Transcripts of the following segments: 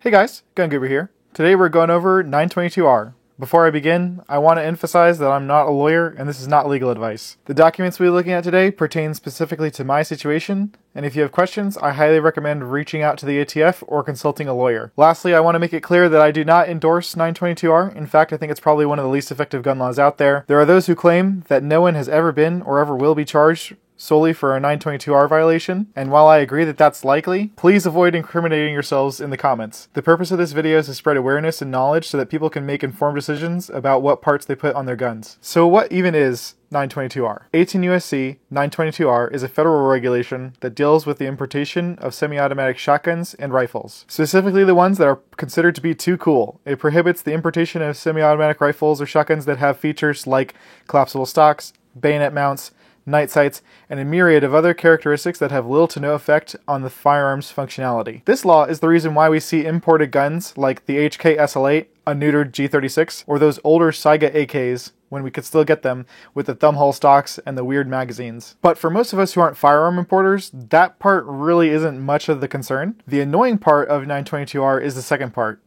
Hey guys, GunGoober here. Today we're going over 922R. Before I begin, I want to emphasize that I'm not a lawyer and this is not legal advice. The documents we're looking at today pertain specifically to my situation, and if you have questions, I highly recommend reaching out to the ATF or consulting a lawyer. Lastly, I want to make it clear that I do not endorse 922R. In fact, I think it's probably one of the least effective gun laws out there. There are those who claim that no one has ever been or ever will be charged solely for a 922R violation, and while I agree that that's likely, please avoid incriminating yourselves in the comments. The purpose of this video is to spread awareness and knowledge so that people can make informed decisions about what parts they put on their guns. So what even is 922R? 18 U.S.C. 922R is a federal regulation that deals with the importation of semi-automatic shotguns and rifles, specifically the ones that are considered to be too cool. It prohibits the importation of semi-automatic rifles or shotguns that have features like collapsible stocks, bayonet mounts, night sights, and a myriad of other characteristics that have little to no effect on the firearm's functionality. This law is the reason why we see imported guns like the HK SL8, a neutered G36, or those older Saiga AKs, when we could still get them, with the thumbhole stocks and the weird magazines. But for most of us who aren't firearm importers, that part really isn't much of the concern. The annoying part of 922R is the second part.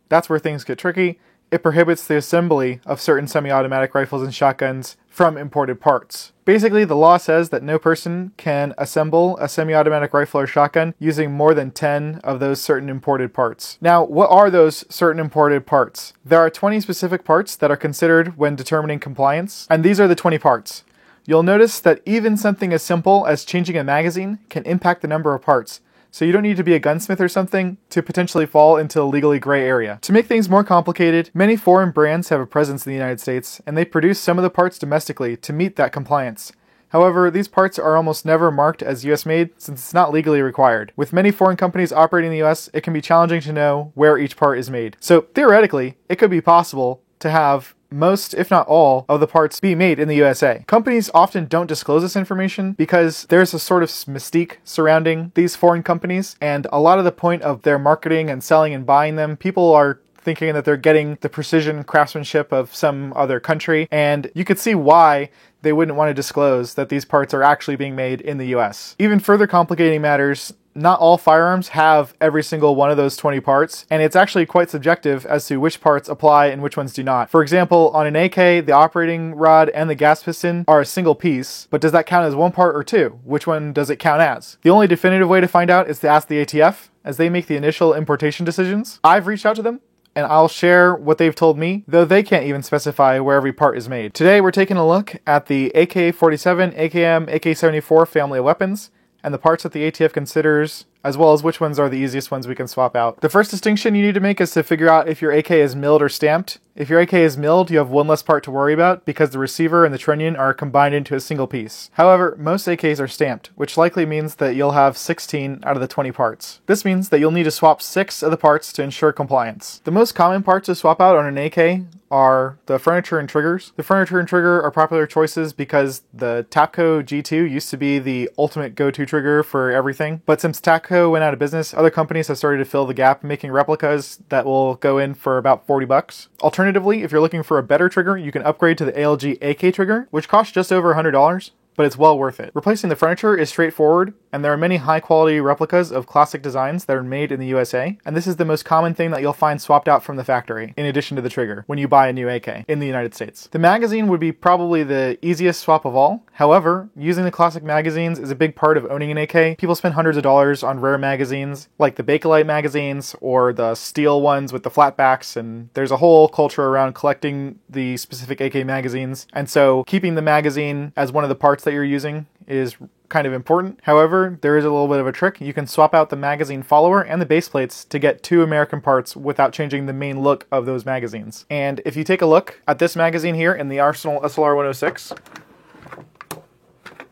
That's where things get tricky. It prohibits the assembly of certain semi-automatic rifles and shotguns from imported parts. Basically, the law says that no person can assemble a semi-automatic rifle or shotgun using more than 10 of those certain imported parts. Now, what are those certain imported parts? There are 20 specific parts that are considered when determining compliance, and these are the 20 parts. You'll notice that even something as simple as changing a magazine can impact the number of parts. So you don't need to be a gunsmith or something to potentially fall into a legally gray area. To make things more complicated, many foreign brands have a presence in the United States, and they produce some of the parts domestically to meet that compliance. However, these parts are almost never marked as US made since it's not legally required. With many foreign companies operating in the US, it can be challenging to know where each part is made. So theoretically, it could be possible to have most, if not all, of the parts be made in the USA. Companies often don't disclose this information because there's a sort of mystique surrounding these foreign companies, and a lot of the point of their marketing and selling and buying them, people are thinking that they're getting the precision craftsmanship of some other country, and you could see why they wouldn't want to disclose that these parts are actually being made in the US. Even further complicating matters, not all firearms have every single one of those 20 parts, and it's actually quite subjective as to which parts apply and which ones do not. For example, on an AK, the operating rod and the gas piston are a single piece, but does that count as one part or two? Which one does it count as? The only definitive way to find out is to ask the ATF, as they make the initial importation decisions. I've reached out to them, and I'll share what they've told me, though they can't even specify where every part is made. Today we're taking a look at the AK-47, AKM, AK-74 family of weapons, and the parts that the ATF considers, as well as which ones are the easiest ones we can swap out. The first distinction you need to make is to figure out if your AK is milled or stamped. If your AK is milled, you have one less part to worry about because the receiver and the trunnion are combined into a single piece. However, most AKs are stamped, which likely means that you'll have 16 out of the 20 parts. This means that you'll need to swap 6 of the parts to ensure compliance. The most common parts to swap out on an AK are the furniture and triggers. The furniture and trigger are popular choices because the Tapco G2 used to be the ultimate go-to trigger for everything, but since Tapco went out of business, other companies have started to fill the gap, making replicas that will go in for about 40 bucks. Alternatively, if you're looking for a better trigger, you can upgrade to the ALG AK trigger, which costs just over $100. But it's well worth it. Replacing the furniture is straightforward, and there are many high-quality replicas of classic designs that are made in the USA, and this is the most common thing that you'll find swapped out from the factory, in addition to the trigger, when you buy a new AK in the United States. The magazine would be probably the easiest swap of all. However, using the classic magazines is a big part of owning an AK. People spend hundreds of dollars on rare magazines, like the Bakelite magazines, or the steel ones with the flat backs, and there's a whole culture around collecting the specific AK magazines, and so keeping the magazine as one of the parts that you're using is kind of important. However, there is a little bit of a trick. You can swap out the magazine follower and the base plates to get 2 American parts without changing the main look of those magazines. And if you take a look at this magazine here in the Arsenal SLR 106,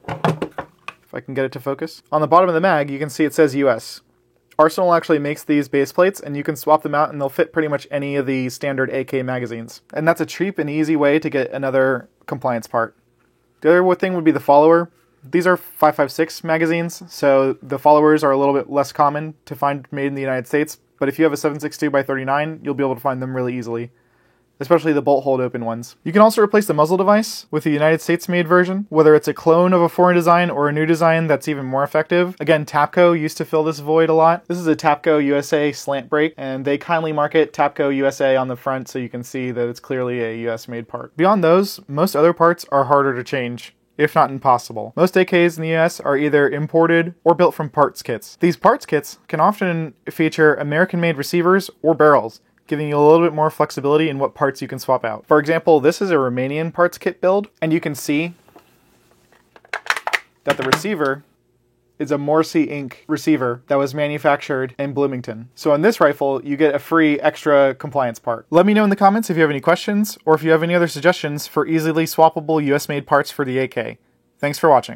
if I can get it to focus, on the bottom of the mag you can see it says US. Arsenal actually makes these base plates, and you can swap them out and they'll fit pretty much any of the standard AK magazines. And that's a cheap and easy way to get another compliance part. The other thing would be the follower. These are 5.56 magazines, so the followers are a little bit less common to find made in the United States, but if you have a 7.62 by 39, you'll be able to find them really easily. especially the bolt hold open ones. You can also replace the muzzle device with the United States made version, whether it's a clone of a foreign design or a new design that's even more effective. Again, Tapco used to fill this void a lot. This is a Tapco USA slant brake, and they kindly market Tapco USA on the front so you can see that it's clearly a US made part. Beyond those, most other parts are harder to change, if not impossible. Most AKs in the US are either imported or built from parts kits. These parts kits can often feature American-made receivers or barrels, giving you a little bit more flexibility in what parts you can swap out. For example, this is a Romanian parts kit build, and you can see that the receiver is a Morsi Inc. receiver that was manufactured in Bloomington. So on this rifle, you get a free extra compliance part. Let me know in the comments if you have any questions, or if you have any other suggestions for easily swappable US-made parts for the AK. Thanks for watching.